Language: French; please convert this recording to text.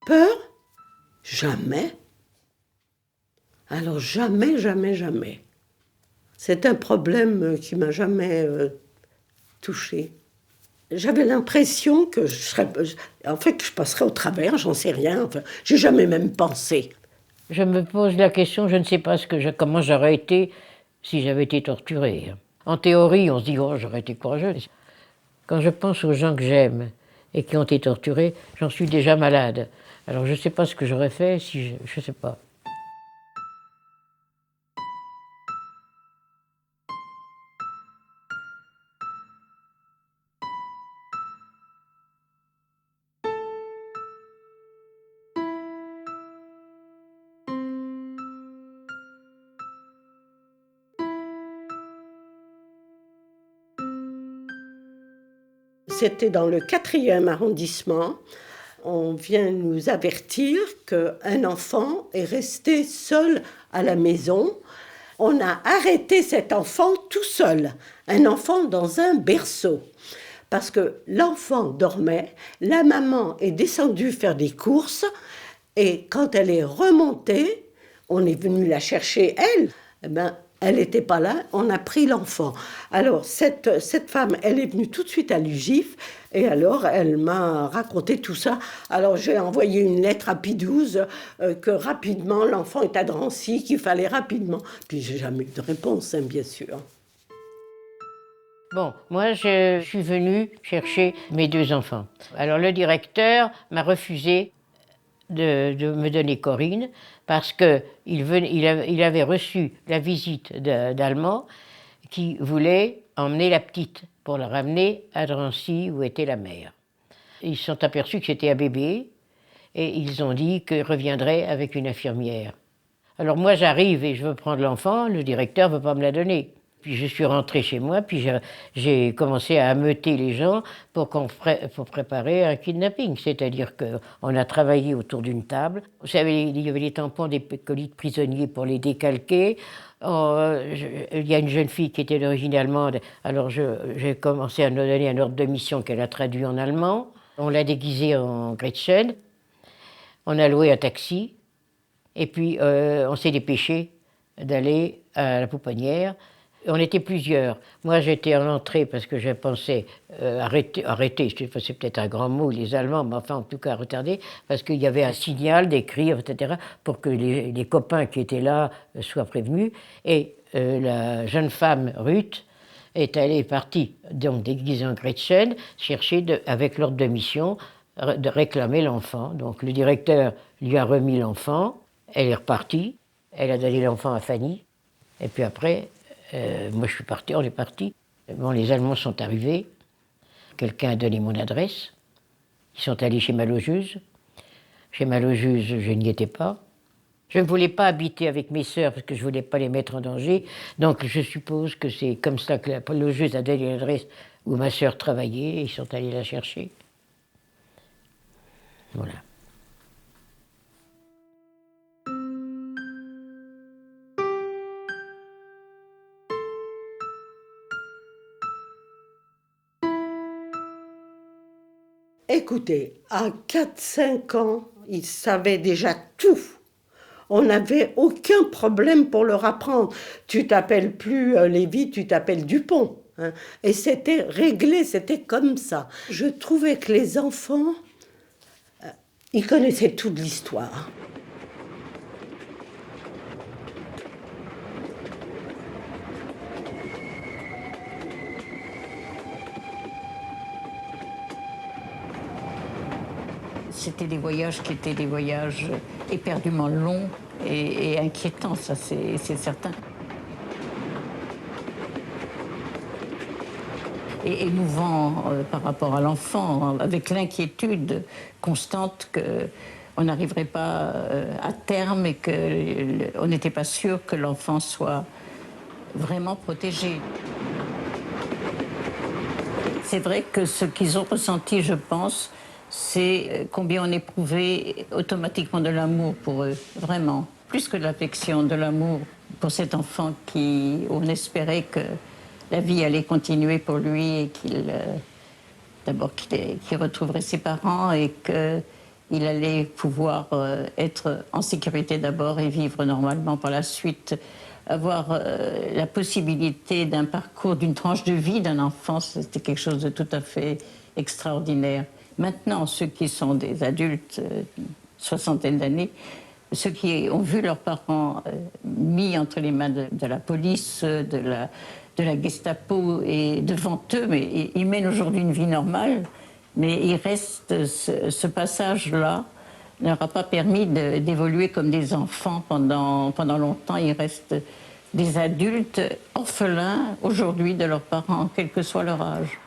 Peur? Jamais. Alors jamais, jamais, jamais. C'est un problème qui m'a jamais touchée. J'avais l'impression que je passerais au travers, j'en sais rien. Enfin, j'ai jamais même pensé. Je me pose la question, je ne sais pas comment j'aurais été si j'avais été torturée. En théorie, on se dit, oh, j'aurais été courageuse. Quand je pense aux gens que j'aime et qui ont été torturés, j'en suis déjà malade. Alors je ne sais pas ce que j'aurais fait si je ne sais pas. C'était dans le 4e arrondissement. On vient nous avertir qu'un enfant est resté seul à la maison. On a arrêté cet enfant tout seul, un enfant dans un berceau. Parce que l'enfant dormait, la maman est descendue faire des courses, et quand elle est remontée, on est venu la chercher, elle. Eh ben, elle n'était pas là, on a pris l'enfant. Alors, cette femme, elle est venue tout de suite à l'UGIF, et alors, elle m'a raconté tout ça. Alors, j'ai envoyé une lettre à Pidouze, que rapidement, l'enfant est à Drancy, qu'il fallait rapidement. Puis, j'ai jamais eu de réponse, hein, bien sûr. Bon, moi, je suis venue chercher mes 2 enfants. Alors, le directeur m'a refusé de me donner Corinne parce qu'il avait reçu la visite d'Allemands qui voulaient emmener la petite pour la ramener à Drancy où était la mère. Ils se sont aperçus que c'était un bébé et ils ont dit qu'ils reviendraient avec une infirmière. Alors moi j'arrive et je veux prendre l'enfant, le directeur ne veut pas me la donner. Puis je suis rentrée chez moi, puis j'ai commencé à ameuter les gens pour préparer un kidnapping. C'est-à-dire qu'on a travaillé autour d'une table. Vous savez, il y avait les tampons des colis de prisonniers pour les décalquer. Il y a une jeune fille qui était d'origine allemande, alors j'ai commencé à nous donner un ordre de mission qu'elle a traduit en allemand. On l'a déguisée en Gretchen. On a loué un taxi. Et puis, on s'est dépêché d'aller à la pouponnière. On était plusieurs. Moi, j'étais en entrée parce que je pensais arrêter, c'est peut-être un grand mot, les Allemands, mais enfin, en tout cas, retarder, parce qu'il y avait un signal, des cris, etc., pour que les copains qui étaient là soient prévenus. Et la jeune femme, Ruth, est partie, donc déguisée en Gretchen, chercher, avec l'ordre de mission, de réclamer l'enfant. Donc, le directeur lui a remis l'enfant. Elle est repartie, elle a donné l'enfant à Fanny, et puis après, moi je suis parti, on est parti. Bon, les Allemands sont arrivés, quelqu'un a donné mon adresse, ils sont allés chez ma logeuse. Chez ma logeuse, je n'y étais pas. Je ne voulais pas habiter avec mes sœurs parce que je ne voulais pas les mettre en danger, donc je suppose que c'est comme ça que la logeuse a donné l'adresse où ma sœur travaillait, et ils sont allés la chercher. Voilà. Écoutez, à 4-5 ans, ils savaient déjà tout. On n'avait aucun problème pour leur apprendre. Tu t'appelles plus Lévy, tu t'appelles Dupont. Hein. Et c'était réglé, c'était comme ça. Je trouvais que les enfants, ils connaissaient toute l'histoire. C'était des voyages qui étaient des voyages éperdument longs et inquiétants, ça c'est certain. Et émouvant par rapport à l'enfant, avec l'inquiétude constante qu'on n'arriverait pas à terme et qu'on n'était pas sûr que l'enfant soit vraiment protégé. C'est vrai que ce qu'ils ont ressenti, je pense, c'est combien on éprouvait automatiquement de l'amour pour eux, vraiment. Plus que de l'affection, de l'amour pour cet enfant on espérait que la vie allait continuer pour lui et qu'il retrouverait ses parents et il allait pouvoir être en sécurité d'abord et vivre normalement par la suite. Avoir la possibilité d'un parcours, d'une tranche de vie d'un enfant, c'était quelque chose de tout à fait extraordinaire. Maintenant, ceux qui sont des adultes, soixantaine d'années, ceux qui ont vu leurs parents mis entre les mains de la police, de la Gestapo et devant eux, mais ils mènent aujourd'hui une vie normale, mais il reste ce passage-là leur a pas permis d'évoluer comme des enfants pendant longtemps. Ils restent des adultes orphelins aujourd'hui de leurs parents, quel que soit leur âge.